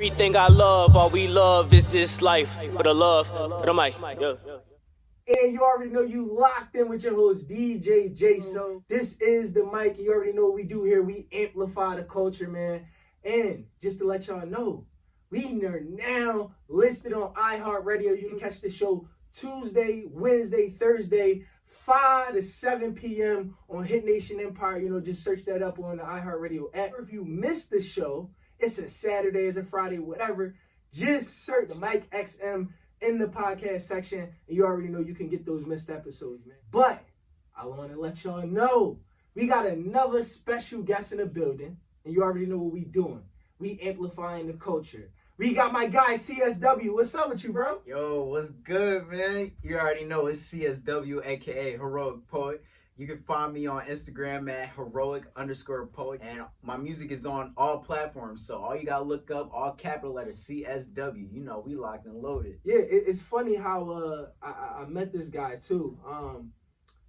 Everything I love, all we love is this life. But a love, but a mic. Yeah. And you already know you locked in with your host, DJ JSO. This is the mic. You already know what we do here. We amplify the culture, man. And just to let y'all know, we are now listed on iHeartRadio. You can catch the show Tuesday, Wednesday, Thursday, 5 to 7 p.m. on Hit Nation Empire. You know, just search that up on the iHeartRadio app. If you missed the show, it's a Saturday, it's a Friday, whatever. Just search Mike XM in the podcast section, and you already know you can get those missed episodes, man. But I want to let y'all know we got another special guest in the building, and you already know what we doing. We amplifying the culture. We got my guy CSW. What's up with you, bro? Yo, what's good, man? You already know it's CSW, aka Heroic Poet. You can find me on Instagram at heroic_poet. And my music is on all platforms. So all you gotta look up, all capital letters, CSW. You know, we locked and loaded. Yeah, it's funny how I met this guy too.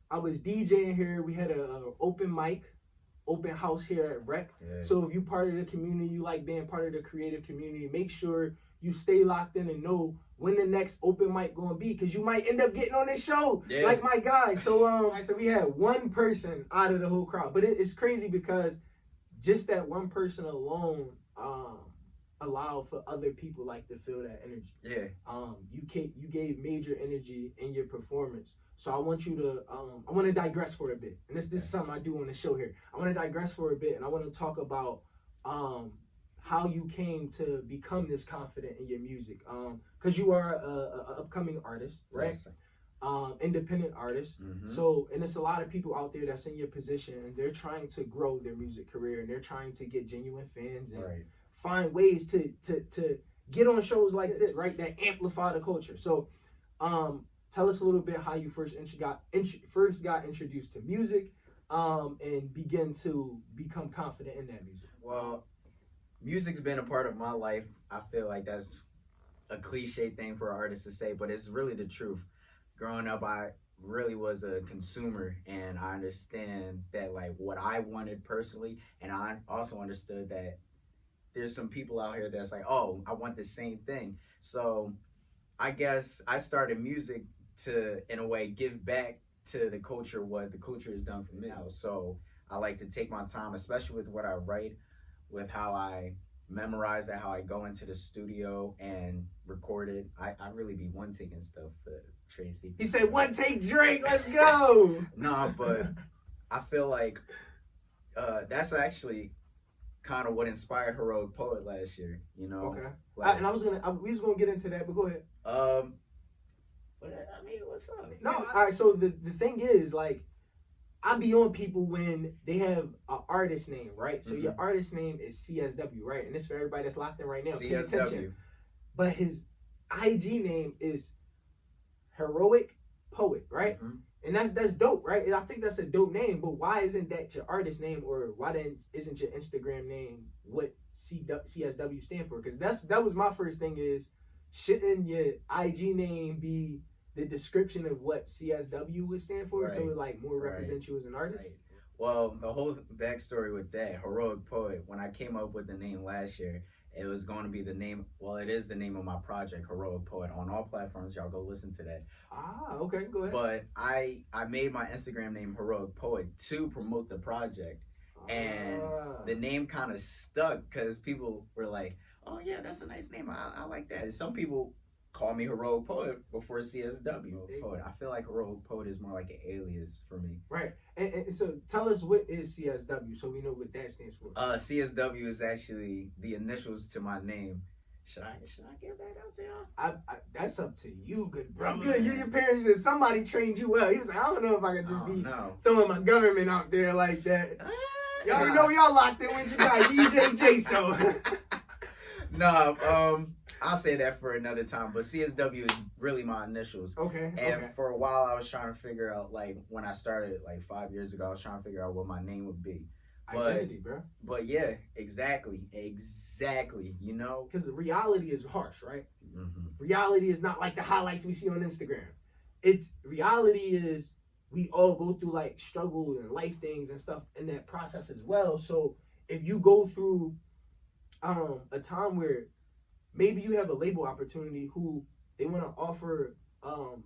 I was DJing here. We had a open mic, open house here at Rec. Yeah. So if you part of the community, you like being part of the creative community, make sure you stay locked in and know when the next open mic gonna be, because you might end up getting on this show, like my guy. So so we had one person out of the whole crowd, but it's crazy because just that one person alone allowed for other people like to feel that energy. Yeah. You gave major energy in your performance. So I want you to I want to digress for a bit, and this is something I do on the show here. I want to digress for a bit, and I want to talk about how you came to become this confident in your music, because you are a upcoming artist, right? Yes. Independent artist. Mm-hmm. So, and there's a lot of people out there that's in your position, and they're trying to grow their music career, and they're trying to get genuine fans and find ways to get on shows like this, right? That amplify the culture. So, tell us a little bit how you first got introduced to music, and begin to become confident in that music. Well, music's been a part of my life. I feel like that's a cliche thing for an artist to say, but it's really the truth. Growing up, I really was a consumer, and I understand that, like, what I wanted personally, and I also understood that there's some people out here that's like, oh, I want the same thing. So I guess I started music to, in a way, give back to the culture what the culture has done for me. So I like to take my time, especially with what I write, with how I memorize it, how I go into the studio and record it. I really be one taking stuff for Tracy. He said, one take Drake, let's go. No, but I feel like that's actually kind of what inspired Heroic Poet last year, you know? Okay. Like, and we was gonna get into that, but go ahead. But I mean, what's up? No, all right, so the thing is, like, I be on people when they have an artist name, right? So your artist name is CSW, right? And this for everybody that's locked in right now. Pay attention. But his IG name is Heroic Poet, right? Mm-hmm. And that's dope, right? And I think that's a dope name. But why isn't that your artist name, or why then isn't your Instagram name what CSW stand for? Because that was my first thing is, shouldn't your IG name be the description of what CSW would stand for, so it like more represents you as an artist? Right. Well, the whole backstory with that, Heroic Poet, when I came up with the name last year, it was going to be the name, well, it is the name of my project, Heroic Poet, on all platforms. Y'all go listen to that. Ah, okay, go ahead. But I made my Instagram name Heroic Poet to promote the project. And the name kind of stuck because people were like, oh yeah, that's a nice name. I like that. Some people call me Heroic Poet before CSW Poet. I feel like Heroic Poet is more like an alias for me. Right. And so tell us, what is CSW, so we know what that stands for. CSW is actually the initials to my name. Should I give that out to y'all? That's up to you, good brother. That's good. Your parents, somebody trained you well. He was like, I don't know if I can just throwing my government out there like that. Y'all know y'all locked in with your guy, DJ JSO. No, I'll say that for another time. But CSW is really my initials. Okay. And for a while, I was trying to figure out, like, when I started, like 5 years ago, I was trying to figure out what my name would be. Identity, bro. But yeah, exactly. You know, because reality is harsh, right? Mm-hmm. Reality is not like the highlights we see on Instagram. It's reality is we all go through like struggle and life things and stuff in that process as well. So if you go through a time where maybe you have a label opportunity who they want to offer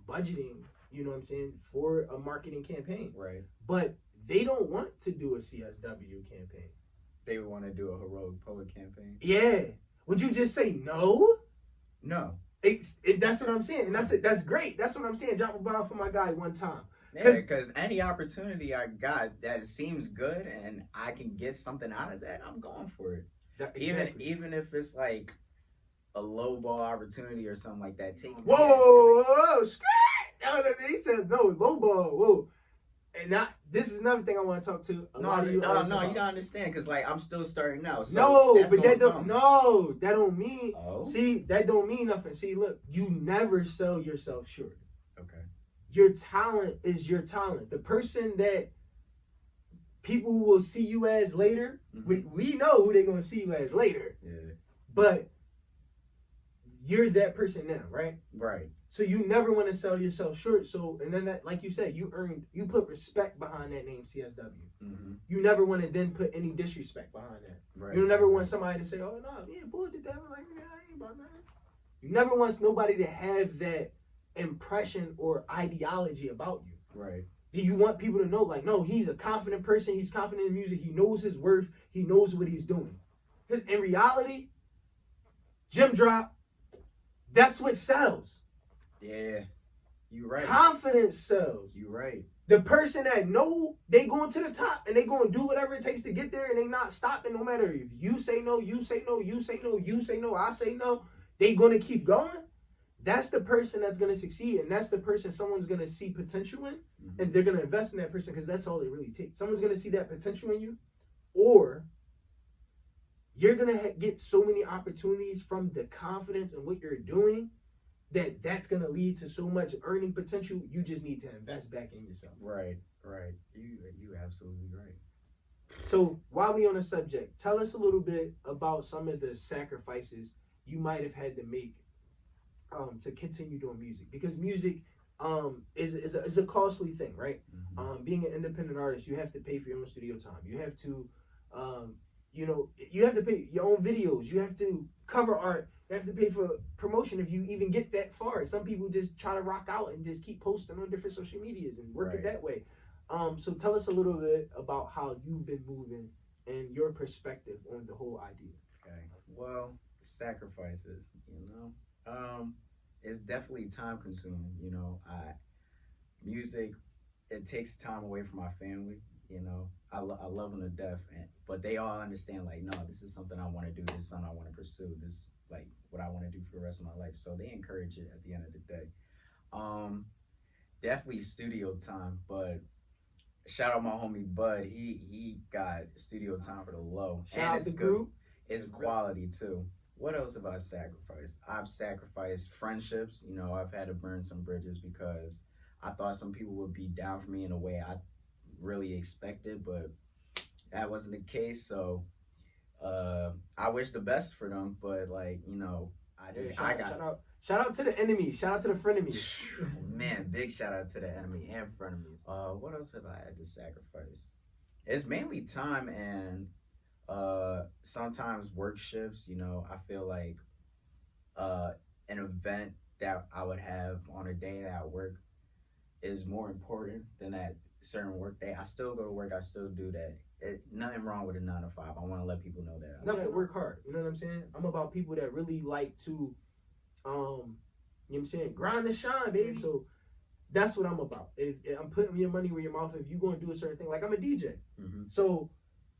budgeting, you know what I'm saying, for a marketing campaign. Right. But they don't want to do a CSW campaign. They would want to do a heroic poet campaign. Yeah. Would you just say no? No. That's what I'm saying. And that's great. That's what I'm saying. Drop a bomb for my guy one time. Yeah, because any opportunity I got that seems good and I can get something out of that, I'm going for it. Exactly. Even if it's like a low ball opportunity or something like that. Whoa, he said no, low ball. Whoa. And this is another thing I want to talk to you don't understand, because like I'm still starting out. So no, but that don't mean. Oh. See, that don't mean nothing. See, look, you never sell yourself short. Okay. Your talent is your talent. The person that people will see you as later, we know who they're gonna see you as later. Yeah. But you're that person now, right? Right. So you never want to sell yourself short. So, and then that, like you said, you put respect behind that name, CSW. Mm-hmm. You never want to then put any disrespect behind that. Right. You never want somebody to say, "Oh no, yeah, boy, did that." Like, yeah, I ain't about that. You never want nobody to have that impression or ideology about you. Right. You want people to know, like, no, he's a confident person. He's confident in music. He knows his worth. He knows what he's doing. Because in reality, gym drop, that's what sells. Yeah, you right. Confidence sells. You right. The person that know they going to the top and they going to do whatever it takes to get there and they not stopping no matter if you say no, you say no, you say no, you say no, I say no, they going to keep going. That's the person that's going to succeed, and that's the person someone's going to see potential in, and they're going to invest in that person because that's all it really takes. Someone's going to see that potential in you, or you're going to get so many opportunities from the confidence in what you're doing that's going to lead to so much earning potential. You just need to invest back in yourself. Right. You absolutely right. So while we on the subject, tell us a little bit about some of the sacrifices you might have had to make to continue doing music, because music is a costly thing, right? Being an independent artist, you have to pay for your own studio time. You have to, you have to pay your own videos. You have to cover art. You have to pay for promotion if you even get that far. Some people just try to rock out and just keep posting on different social medias and work it that way. So tell us a little bit about how you've been moving and your perspective on the whole idea. Okay. Well, sacrifices, it's definitely time consuming. Music, it takes time away from my family. I love them to death, but they all understand, like, no, this is something I want to do. This is something I want to pursue. This is like what I want to do for the rest of my life. So they encourage it at the end of the day. Definitely studio time, but shout out my homie Bud. He got studio time for the low. Shout out to group. It's quality too. What else have I sacrificed? I've sacrificed friendships. I've had to burn some bridges because I thought some people would be down for me in a way I really expected, but that wasn't the case. So I wish the best for them, but shout out to the enemy. Shout out to the frenemies. Man, big shout out to the enemy and frenemies. What else have I had to sacrifice? It's mainly time and sometimes work shifts. I feel like an event that I would have on a day that I work is more important than that certain work day. I still go to work. I still do that. Nothing wrong with a 9 to 5. I want to let people know that. Nothing. Work hard. You know what I'm saying? I'm about people that really like to, you know what I'm saying, grind and shine, baby. So that's what I'm about. If I'm putting your money where your mouth is, if you're going to do a certain thing, like I'm a DJ. So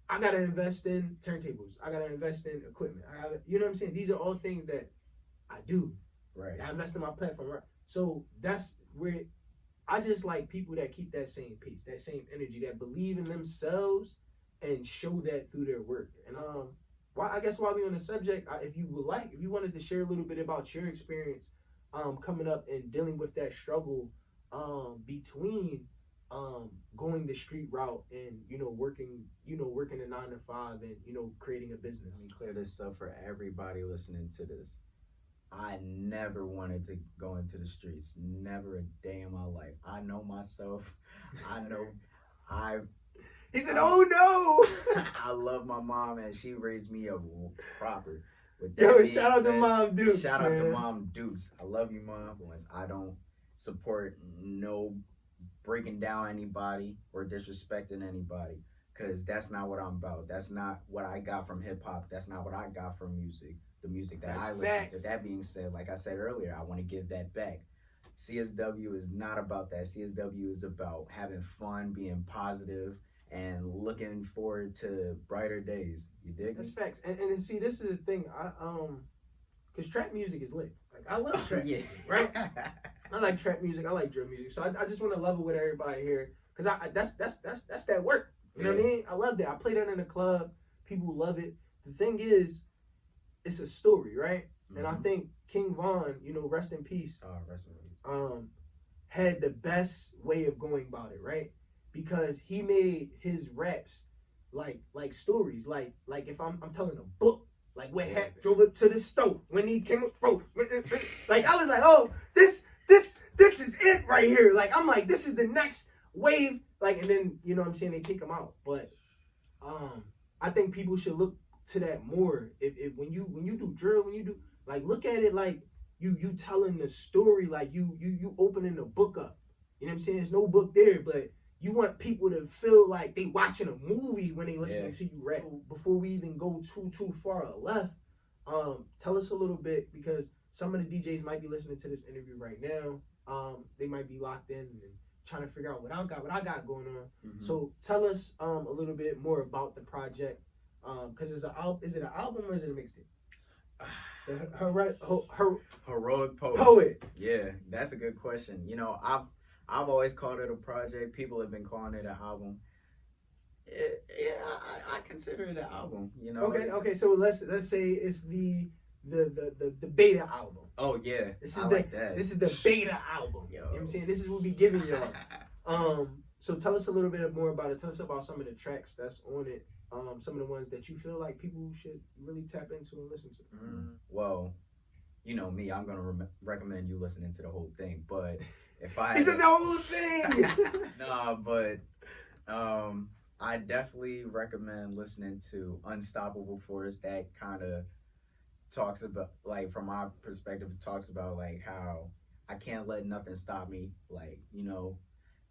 I got to invest in turntables. I got to invest in equipment. You know what I'm saying? These are all things that I do. Right. I invest in my platform. Right. So that's where I just like people that keep that same pace, that same energy, that believe in themselves and show that through their work. And I guess while we're on the subject, if you wanted to share a little bit about your experience coming up and dealing with that struggle between going the street route and working a 9 to 5 and creating a business. Let me clear this up for everybody listening to this. I never wanted to go into the streets. Never a day in my life. I know myself. He said, "Oh no!" I love my mom and she raised me up proper. With Yo, that shout out to being Mom Dukes, Shout out to man. Mom Dukes. I love you, Mom Influence. I don't support no breaking down anybody or disrespecting anybody, because that's not what I'm about. That's not what I got from hip hop. That's not what I got from music. The music that That's I listen facts. to. That being said, like I said earlier, I want to give that back. CSW is not about that. CSW is about having fun, being positive, and looking forward to brighter days. You dig That's me? facts. And see, this is the thing. Cause trap music is lit. Like I love trap music, right? I like trap music. I like drill music. So I just want to level with everybody here, cause that's that work. You know what I mean? I love that. I play that in the club. People love it. The thing is, it's a story, right? Mm-hmm. And I think King Von, rest in peace. Rest in peace. Had the best way of going about it, right? Because he made his raps like stories, like if I'm telling a book, like what happened, drove up to the stove when he came up, bro. Like I was like, oh, this is it right here. Like I'm like, this is the next wave. Like, and then what I'm saying, they take him out. But I think people should look to that more. If when you do drill, when you do look at it like you telling the story, like you opening the book up. You know what I'm saying? There's no book there, but you want people to feel like they watching a movie when they listening to you rap. Before we even go too far left, tell us a little bit, because some of the DJs might be listening to this interview right now. They might be locked in and trying to figure out what I got going on. Mm-hmm. So tell us a little bit more about the project, because is it an album or is it a mixtape? Heroic Poet. Yeah, that's a good question. I've always called it a project. People have been calling it an album. I consider it an album. Okay. So let's say it's the beta album. Oh yeah, this is the beta album. Yo. You know what I'm saying? This is what we giving y'all. So tell us a little bit more about it. Tell us about some of the tracks that's on it. Some of the ones that you feel like people should really tap into and listen to. Well, me, I'm gonna recommend you listening to the whole thing. But if I isn't the whole thing? No, but I definitely recommend listening to Unstoppable Force. That kind of talks about, like, from my perspective, it talks about like how I can't let nothing stop me. Like,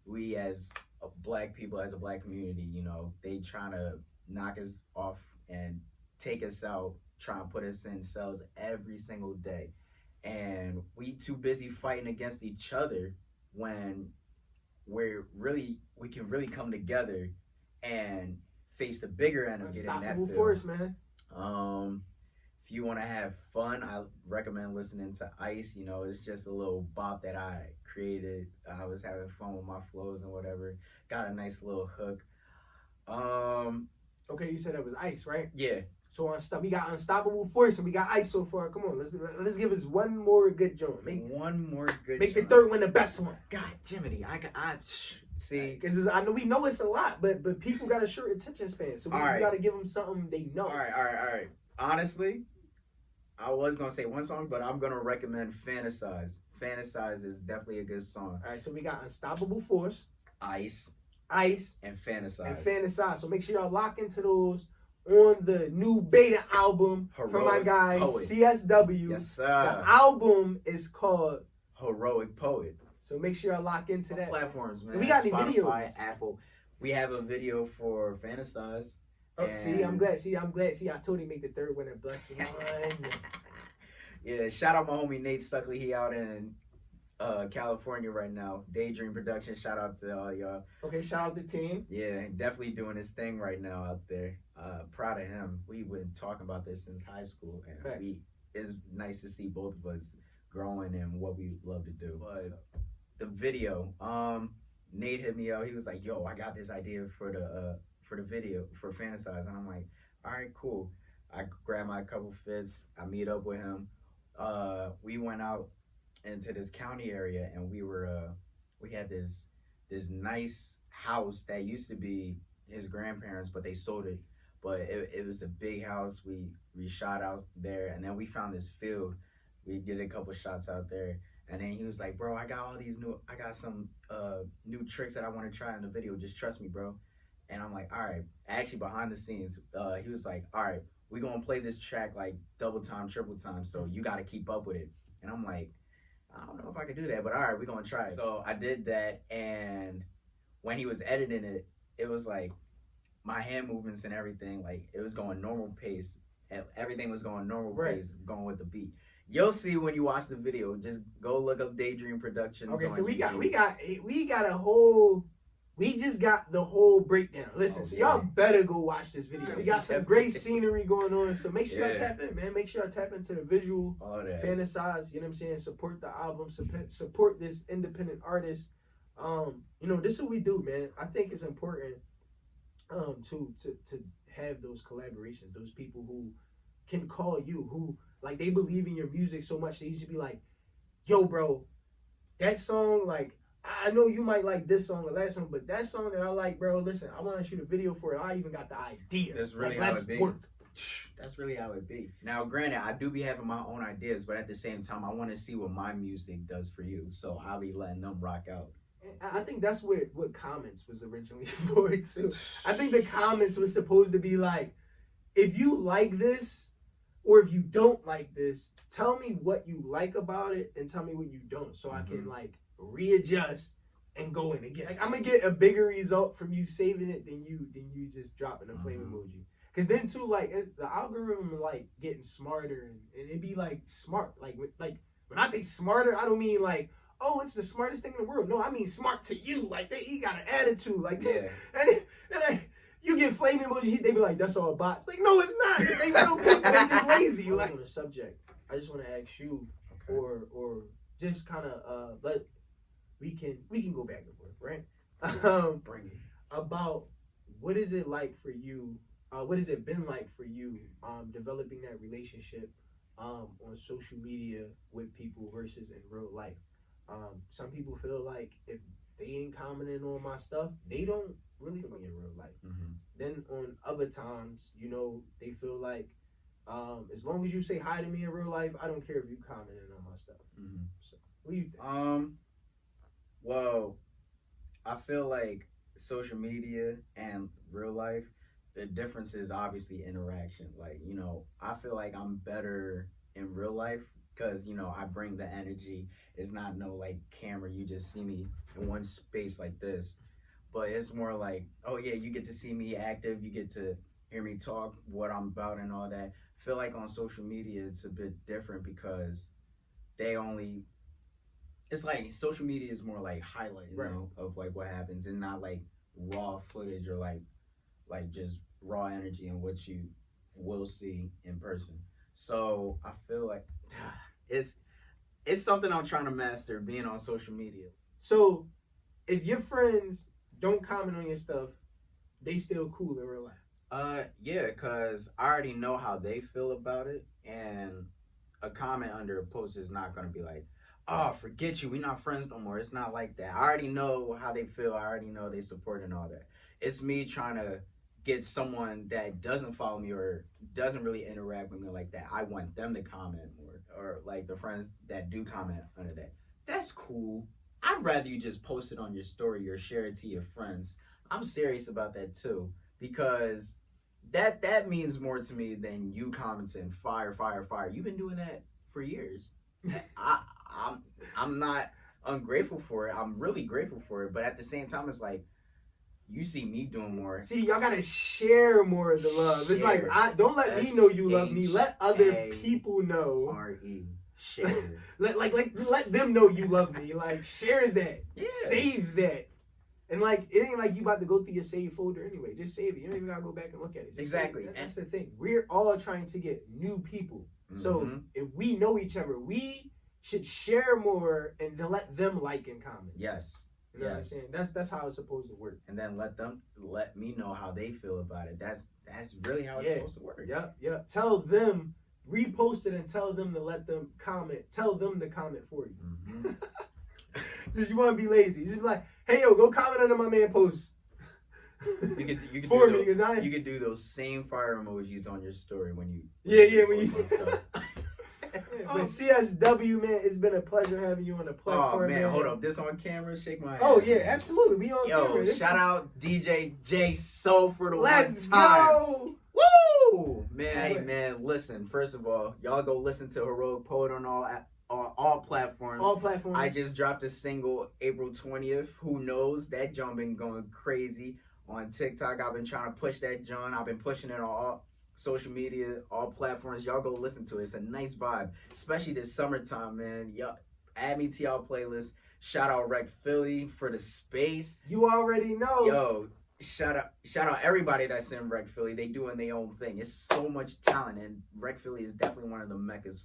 we as black people, as a black community, they trying to knock us off and take us out, try and put us in cells every single day. And we too busy fighting against each other when we can really come together and face the bigger enemy. Unstoppable Force, man. If you want to have fun, I recommend listening to Ice. It's just a little bop that I created. I was having fun with my flows and whatever. Got a nice little hook. Okay, you said that was Ice, right? Yeah. So we got Unstoppable Force and we got Ice so far. Come on, let's give us one more good joint. Make the third one the best one. God, Jiminy, I see. Because I know it's a lot, but people got a short attention span, so we got to give them something they know. All right. Honestly, I was gonna say one song, but I'm gonna recommend Fantasize. Fantasize is definitely a good song. All right, so we got Unstoppable Force, Ice, and Fantasize. So make sure y'all lock into those on the new beta album from my guy CSW. Yes, sir. The album is called Heroic Poet. So make sure y'all lock into that platforms, man. We got any Spotify, videos? Apple. We have a video for Fantasize. Oh, see, I'm glad. See, I told him make the third one a blessing. Yeah, shout out my homie Nate Stuckley. He out in California right now. Daydream Production. Shout out to all y'all. Okay, shout out the team. Yeah, definitely doing his thing right now out there. Proud of him. We've been talking about this since high school, and it's nice to see both of us growing in what we love to do. But the video, Nate hit me up. He was like, "Yo, I got this idea for the video for Fantasize," and I'm like, "All right, cool." I grab my couple fits. I meet up with him. We went out into this county area, and we had this nice house that used to be his grandparents, but they sold it. But it was a big house. We shot out there, and then we found this field. We did a couple shots out there, and then he was like, "Bro, I got some new tricks that I want to try in the video. Just trust me, bro." And I'm like, "All right." Actually, behind the scenes, he was like, "All right, we gonna play this track like double time, triple time, so you gotta keep up with it. And I'm like, I don't know if I could do that, but all right, we're gonna try it. So I did that, and when he was editing it, it was like my hand movements and everything, like it was going normal pace, and everything was going normal pace, going with the beat. You'll see when you watch the video. Just go look up Daydream Productions. Okay, so we YouTube. got a whole. We just got the whole breakdown. Listen, so y'all better go watch this video. We got some great scenery going on, so make sure y'all tap in, man. Make sure y'all tap into the visual, fantasize. You know what I'm saying? Support the album, support this independent artist. You know, this is what we do, man. I think it's important to have those collaborations, those people who can call you, who like they believe in your music so much they used to be like, yo, bro, that song, like, I know you might like this song or that song, but that song that I like, bro, listen, I want to shoot a video for it. I even got the idea. That's really how it be. That's really how it be. Now, granted, I do be having my own ideas, but at the same time, I want to see what my music does for you. So I'll be letting them rock out. I think that's what comments was originally for too. I think the comments was supposed to be like, if you like this or if you don't like this, tell me what you like about it and tell me what you don't, so I can like readjust and go in again. Like, I'm gonna get a bigger result from you saving it than you just dropping a flame emoji. Cause then too, like the algorithm like getting smarter and it be like smart. Like when I say smarter, I don't mean like, oh, it's the smartest thing in the world. No, I mean smart to you. Like he got an attitude. Like and you get flame emoji, they be like, that's all bots. Like, no, it's not. They real people. They just lazy. Like on the subject, I just want to ask you, or just kind of we can go back and forth, right? Bring it. About what is it like for you? What has it been like for you developing that relationship on social media with people versus in real life? Some people feel like if they ain't commenting on my stuff, they don't really feel me in real life. Then on other times, you know, they feel like as long as you say hi to me in real life, I don't care if you commenting on my stuff. So what do you think? Well, I feel like social media and real life, the difference is obviously interaction. Like, you know, I feel like I'm better in real life because, you know, I bring the energy. It's not no like camera, you just see me in one space like this. But it's more like, oh yeah, you get to see me active, you get to hear me talk, what I'm about and all that. I feel like on social media it's a bit different because it's like social media is more like highlight, you know, of like what happens and not like raw footage or like just raw energy and what you will see in person. So I feel like it's something I'm trying to master, being on social media. So if your friends don't comment on your stuff, they still cool in real life? Yeah, because I already know how they feel about it, and a comment under a post is not going to be like, oh, forget you, we're not friends no more. It's not like that. I already know how they feel. I already know they support and all that. It's me trying to get someone that doesn't follow me or doesn't really interact with me like that. I want them to comment more, or like the friends that do comment under that. That's cool. I'd rather you just post it on your story or share it to your friends. I'm serious about that too, because that means more to me than you commenting fire, fire, fire. You've been doing that for years. I'm not ungrateful for it. I'm really grateful for it. But at the same time, it's like, you see me doing more. See, y'all gotta share more of the love. It's like, don't let me know you love me. Let other people know. R-E. Share. let them know you love me. Like, share that. Yeah. Save that. And like, it ain't like you about to go through your save folder anyway. Just save it. You don't even gotta go back and look at it. Just exactly. That's the thing. We're all trying to get new people. So if we know each other, we should share more and then let them like and comment. Yes. You know what I'm saying? That's how it's supposed to work. And then let me know how they feel about it. That's really how it's supposed to work. Yeah. Tell them, repost it and tell them to let them comment. Tell them to comment for you. Since you want to be lazy, you just be like, hey yo, go comment under my man post. You could for me, because you could do those same fire emojis on your story when you when you stuff. But CSW, man, it's been a pleasure having you on the platform. Oh man, hold up, this on camera, shake my hand. Oh yeah, absolutely, we on camera. Shout out DJ JSO for the Let's last time. Go. Woo! Woo! Man, hey, man, listen. First of all, y'all go listen to Heroic Poet on all platforms. All platforms. I just dropped a single April 20th. Who knows? That jump been going crazy on TikTok. I've been trying to push that jump. I've been pushing it on all social media, all platforms. Y'all go listen to it. It's a nice vibe, especially this summertime, man. Y'all add me to y'all playlist. Shout out Rec Philly for the space. You already know. Yo, shout out everybody that's in Rec Philly. They doing their own thing. It's so much talent, and Rec Philly is definitely one of the meccas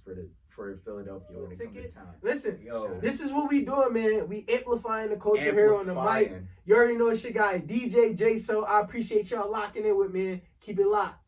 for Philadelphia when it comes to talent. Listen, yo, this is what we doing, man. We amplifying the culture here on the mic. You already know it's your guy, DJ JSO. I appreciate y'all locking in with me. Keep it locked.